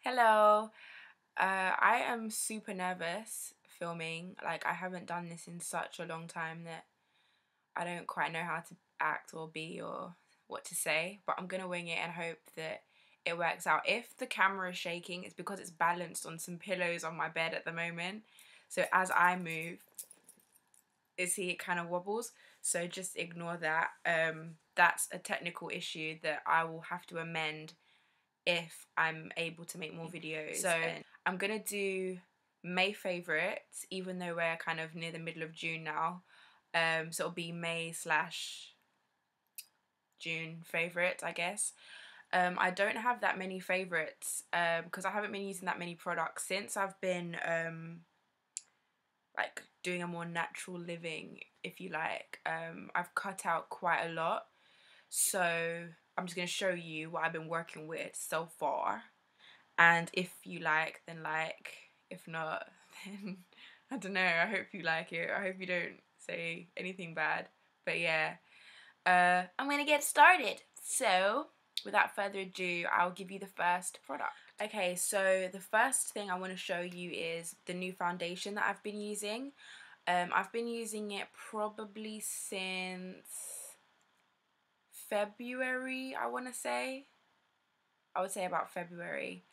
Hello. I am super nervous filming. Like, I haven't done this in such a long time that I don't quite know how to act or be or what to say, but I'm gonna wing it and hope that it works out. If the camera is shaking, it's because it's balanced on some pillows on my bed at the moment. So as I move, see it kind of wobbles. So just ignore that. That's a technical issue that I will have to amend if I'm able to make more videos. So I'm gonna do May favorites, even though we're kind of near the middle of June now. So it'll be May / June favorites, I guess. I don't have that many favorites because I haven't been using that many products since I've been like doing a more natural living, if you like. I've cut out quite a lot, so I'm just going to show you what I've been working with so far, and if you like, then like. If not, then I don't know. I hope you like it. I hope you don't say anything bad. But yeah, I'm gonna get started. So without further ado, I'll give you the first product. Okay, so the first thing I want to show you is the new foundation that I've been using. I've been using it probably since February, I want to say. I would say about February.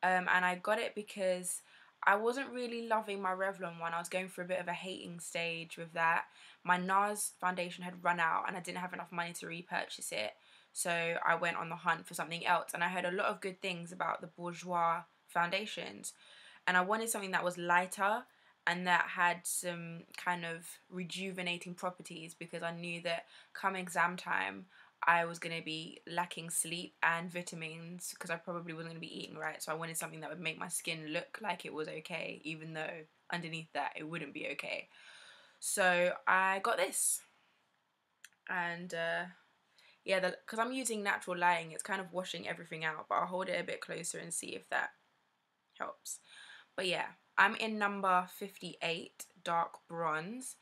And I got it because I wasn't really loving my Revlon one. I was going through a bit of a hating stage with that. My NARS foundation had run out and I didn't have enough money to repurchase it. So I went on the hunt for something else, and I heard a lot of good things about the Bourjois foundations. And I wanted something that was lighter and that had some kind of rejuvenating properties, because I knew that come exam time I was going to be lacking sleep and vitamins because I probably wasn't going to be eating right. So I wanted something that would make my skin look like it was okay, even though underneath that it wouldn't be okay. So I got this. And yeah, because I'm using natural lighting, it's kind of washing everything out. But I'll hold it a bit closer and see if that helps. But yeah, I'm in number 58, dark bronze.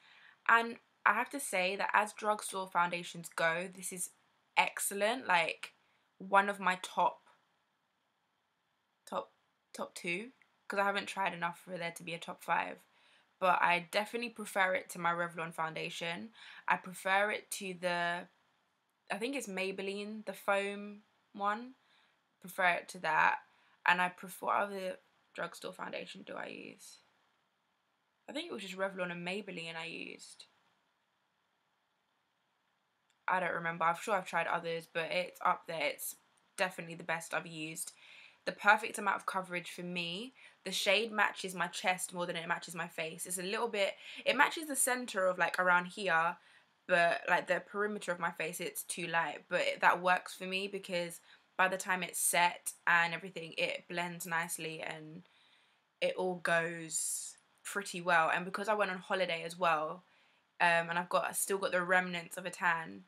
And I have to say that as drugstore foundations go, this is excellent. Like, one of my top two, because I haven't tried enough for there to be a top 5. But I definitely prefer it to my Revlon foundation. I prefer it to the, I think it's Maybelline, the foam one. Prefer it to that. And I prefer, what other drugstore foundation do I use? I think it was just Revlon and Maybelline I used. I don't remember. I'm sure I've tried others, but it's up there. It's definitely the best I've used. The perfect amount of coverage for me. The shade matches my chest more than it matches my face. It's a little bit, it matches the center of like around here, but like the perimeter of my face, it's too light. But that works for me because by the time it's set and everything, it blends nicely and it all goes pretty well. And because I went on holiday as well, and I've still got the remnants of a tan,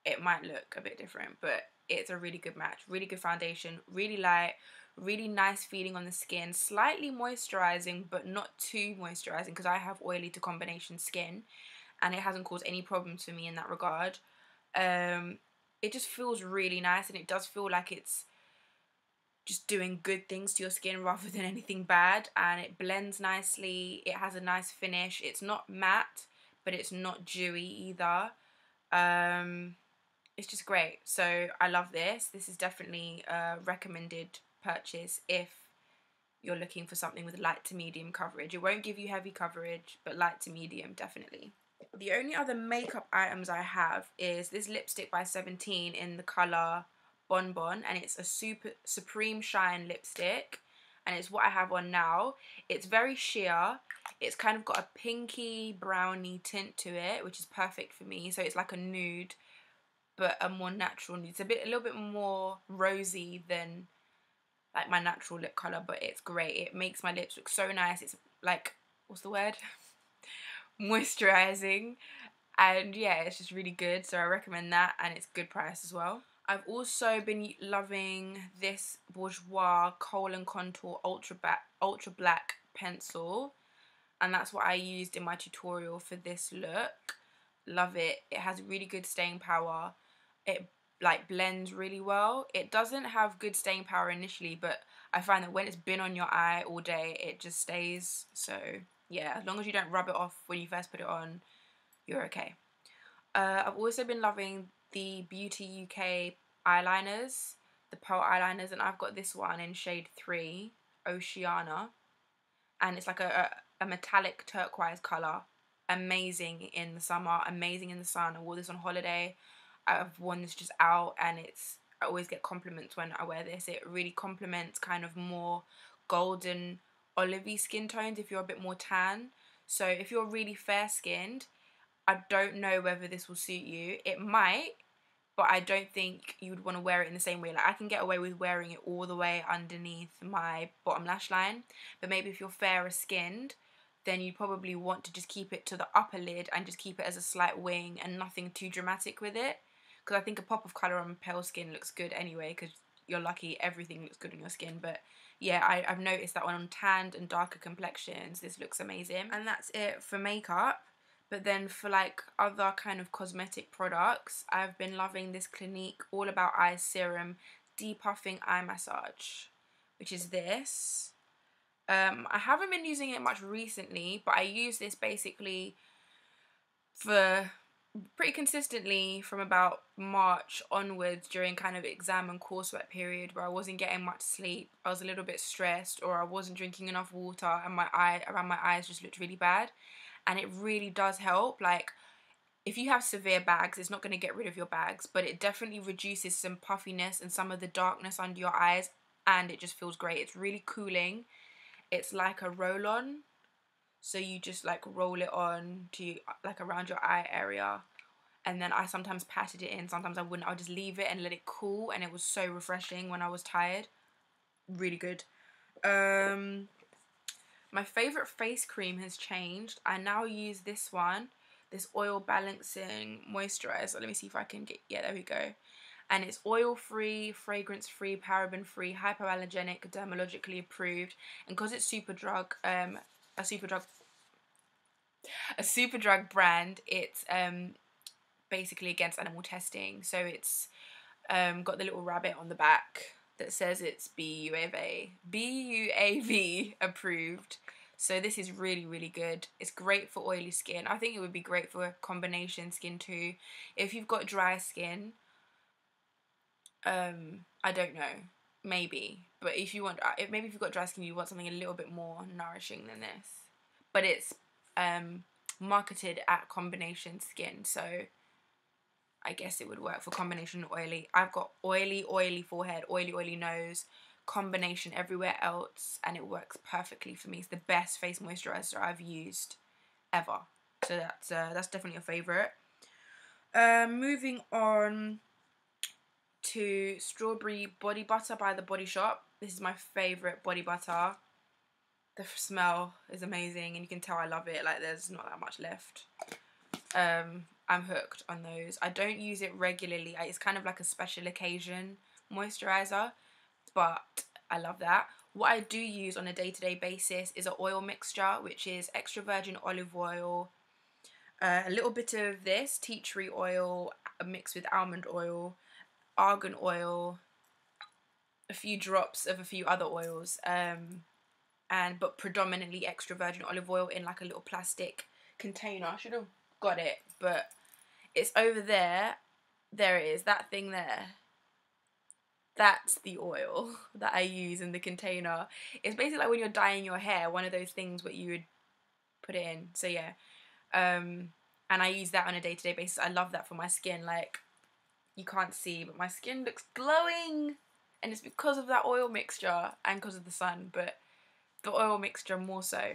it might look a bit different, but it's a really good match. Really good foundation, really light, really nice feeling on the skin, slightly moisturizing but not too moisturizing, because I have oily to combination skin and it hasn't caused any problems for me in that regard. It just feels really nice, and it does feel like it's just doing good things to your skin rather than anything bad, and it blends nicely. It has a nice finish. It's not matte, but it's not dewy either. It's just great. So I love this. This is definitely a recommended purchase if you're looking for something with light to medium coverage. It won't give you heavy coverage, but light to medium, definitely. The only other makeup items I have is this lipstick by 17 in the colour Bonbon, and it's a Supreme Shine lipstick, and it's what I have on now. It's very sheer. It's kind of got a pinky browny tint to it, which is perfect for me. So it's like a nude, but a more natural nude. It's a little bit more rosy than like my natural lip colour, but it's great. It makes my lips look so nice. It's like, what's the word? Moisturising. And yeah, it's just really good. So I recommend that, and it's good price as well. I've also been loving this Bourjois Kohl and Contour Ultra Black pencil, and that's what I used in my tutorial for this look. Love it. It has really good staying power. It like blends really well. It doesn't have good staying power initially, but I find that when it's been on your eye all day, it just stays. So yeah, as long as you don't rub it off when you first put it on, you're okay. I've also been loving the Beauty UK eyeliners, the pearl eyeliners, and I've got this one in shade 3, Oceana, and it's like a metallic turquoise colour. Amazing in the summer, amazing in the sun. I wore this on holiday. I've worn this just out, and I always get compliments when I wear this. It really complements kind of more golden olivey skin tones if you're a bit more tan. So if you're really fair skinned, I don't know whether this will suit you. It might, but I don't think you would want to wear it in the same way. Like, I can get away with wearing it all the way underneath my bottom lash line, but maybe if you're fairer skinned, then you probably want to just keep it to the upper lid and just keep it as a slight wing and nothing too dramatic with it. Because I think a pop of colour on pale skin looks good anyway, because you're lucky everything looks good on your skin. But yeah, I've noticed that on tanned and darker complexions, this looks amazing. And that's it for makeup. But then for like other kind of cosmetic products, I've been loving this Clinique All About Eyes Serum Depuffing Eye Massage, which is this. I haven't been using it much recently, but I use this basically for pretty consistently from about March onwards during kind of exam and coursework period where I wasn't getting much sleep, I was a little bit stressed, or I wasn't drinking enough water and around my eyes just looked really bad. And it really does help. Like, if you have severe bags, it's not going to get rid of your bags, but it definitely reduces some puffiness and some of the darkness under your eyes, and it just feels great. It's really cooling. It's like a roll-on, so you just like roll it on to like around your eye area, and then I sometimes patted it in, sometimes I wouldn't. I would just leave it and let it cool, and it was so refreshing when I was tired. Really good. My favourite face cream has changed. I now use this one, this Oil Balancing Moisturizer. Let me see if I can get, yeah, there we go. And it's oil-free, fragrance-free, paraben-free, hypoallergenic, dermatologically approved. And because it's a Superdrug brand, it's basically against animal testing. So it's got the little rabbit on the back that says it's BUAV approved. So this is really, really good. It's great for oily skin. I think it would be great for combination skin too. If you've got dry skin, I don't know, maybe. But if you want, maybe if you've got dry skin, you want something a little bit more nourishing than this. But it's marketed at combination skin, so I guess it would work for combination oily. I've got oily forehead, oily nose, combination everywhere else, and it works perfectly for me. It's the best face moisturizer I've used ever. So that's definitely a favourite. Moving on to Strawberry Body Butter by The Body Shop. This is my favourite body butter. The smell is amazing, and you can tell I love it. Like, there's not that much left. I'm hooked on those. I don't use it regularly. It's kind of like a special occasion moisturizer, but I love that. What I do use on a day-to-day basis is an oil mixture, which is extra virgin olive oil, a little bit of this tea tree oil mixed with almond oil, argan oil, a few drops of a few other oils, but predominantly extra virgin olive oil in like a little plastic container. I should have got it, but it's over there. There it is, that thing there. That's the oil that I use in the container. It's basically like when you're dyeing your hair, one of those things where you would put it in. So yeah, and I use that on a day-to-day basis. I love that for my skin. Like, you can't see, but my skin looks glowing, and it's because of that oil mixture and because of the sun, but the oil mixture more so.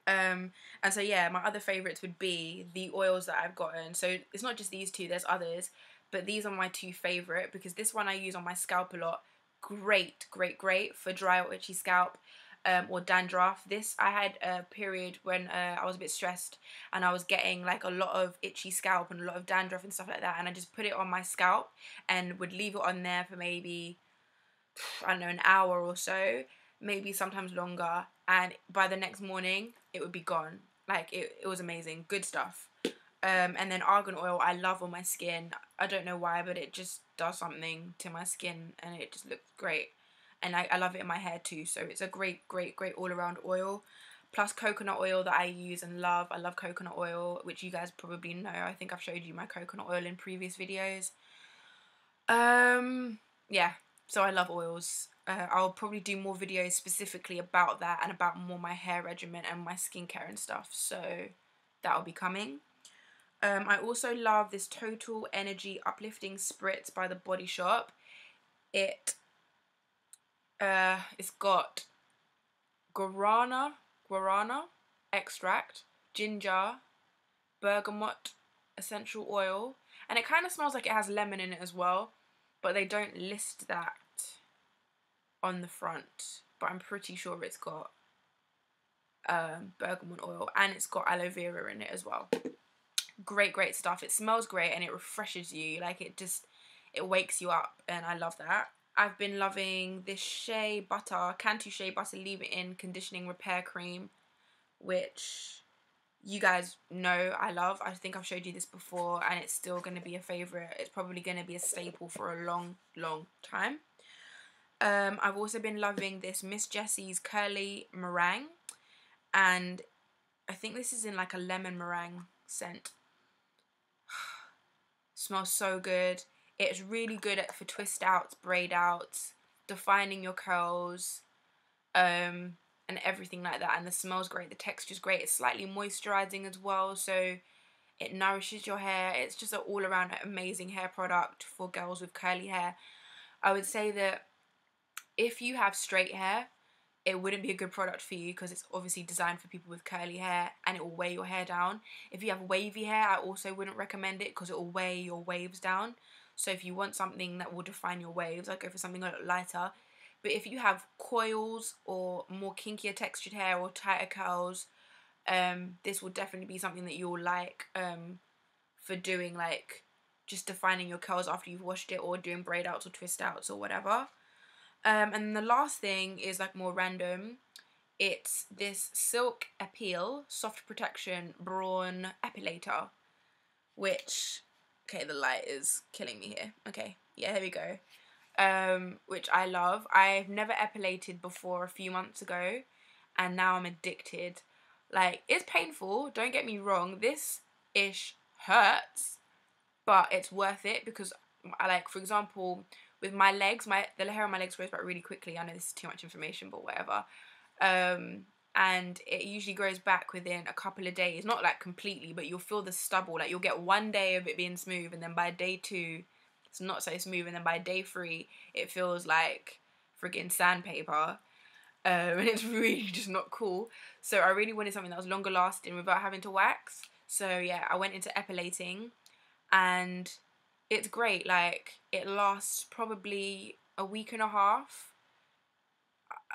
And so yeah, my other favourites would be the oils that I've gotten. So it's not just these two, there's others, but these are my two favourite because this one I use on my scalp a lot. Great for dry or itchy scalp, or dandruff. This, I had a period when I was a bit stressed and I was getting like a lot of itchy scalp and a lot of dandruff and stuff like that, and I just put it on my scalp and would leave it on there for maybe, I don't know, an hour or so, maybe sometimes longer, and by the next morning it would be gone. Like, it was amazing. Good stuff. And then argan oil I love on my skin. I don't know why, but it just does something to my skin and it just looks great. And I love it in my hair too, so it's a great all around oil. Plus coconut oil that I use and love. I love coconut oil, which you guys probably know. I think I've showed you my coconut oil in previous videos. Yeah, so I love oils. I'll probably do more videos specifically about that and about more my hair regimen and my skincare and stuff, so that'll be coming. I also love this Total Energy Uplifting Spritz by The Body Shop. It's got guarana extract, ginger, bergamot essential oil, and it kind of smells like it has lemon in it as well, but they don't list that on the front, but I'm pretty sure it's got bergamot oil, and it's got aloe vera in it as well. Great stuff. It smells great and it refreshes you, like it wakes you up, and I love that. I've been loving this Cantu Shea Butter Leave-It-In Conditioning Repair Cream, which you guys know I love. I think I've showed you this before and it's still going to be a favourite. It's probably going to be a staple for a long time. I've also been loving this Miss Jessie's Curly Meringue, and I think this is in like a lemon meringue scent. Smells so good. It's really good for twist outs, braid outs, defining your curls, and everything like that. And the smell's great, the texture's great. It's slightly moisturizing as well, so it nourishes your hair. It's just an all-around amazing hair product for girls with curly hair. I would say that if you have straight hair, it wouldn't be a good product for you because it's obviously designed for people with curly hair and it will weigh your hair down. If you have wavy hair, I also wouldn't recommend it because it will weigh your waves down. So if you want something that will define your waves, I'd go for something a little lighter. But if you have coils or more kinkier textured hair or tighter curls, this will definitely be something that you'll like for doing, like just defining your curls after you've washed it, or doing braid outs or twist outs or whatever. And the last thing is like more random. It's this Silk Appeal Soft Protection Brawn Epilator, which, okay, the light is killing me here. Okay, yeah, here we go. Which I love. I've never epilated before a few months ago, and now I'm addicted. Like, it's painful, don't get me wrong. This ish hurts, but it's worth it because I like, for example, with my legs, the hair on my legs grows back really quickly. I know this is too much information, but whatever. And it usually grows back within a couple of days. Not like completely, but you'll feel the stubble. Like, you'll get one day of it being smooth, and then by day 2, it's not so smooth, and then by day 3, it feels like friggin' sandpaper. And it's really just not cool. So I really wanted something that was longer lasting without having to wax. So yeah, I went into epilating, and it's great. Like, it lasts probably a week and a half.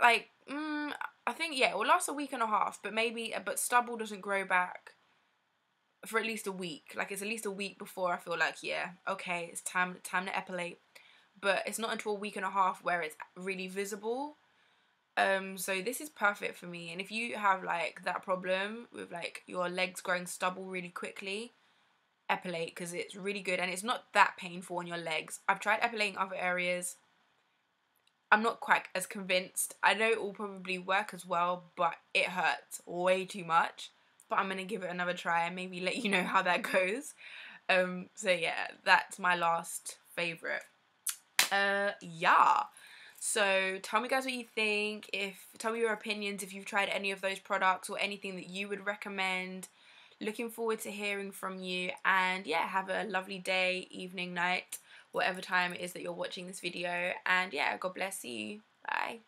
Like, I think, yeah, it will last a week and a half, but stubble doesn't grow back for at least a week. Like, it's at least a week before I feel like, yeah, okay, it's time to epilate. But it's not until a week and a half where it's really visible. So this is perfect for me. And if you have like that problem with like your legs growing stubble really quickly, epilate, because it's really good and it's not that painful on your legs. I've tried epilating other areas. I'm not quite as convinced. I know it will probably work as well, but it hurts way too much. But I'm going to give it another try and maybe let you know how that goes. So yeah, that's my last favourite. Yeah. So tell me guys what you think. Tell me your opinions if you've tried any of those products or anything that you would recommend. Looking forward to hearing from you, and yeah, have a lovely day, evening, night, whatever time it is that you're watching this video, and yeah, God bless you. Bye.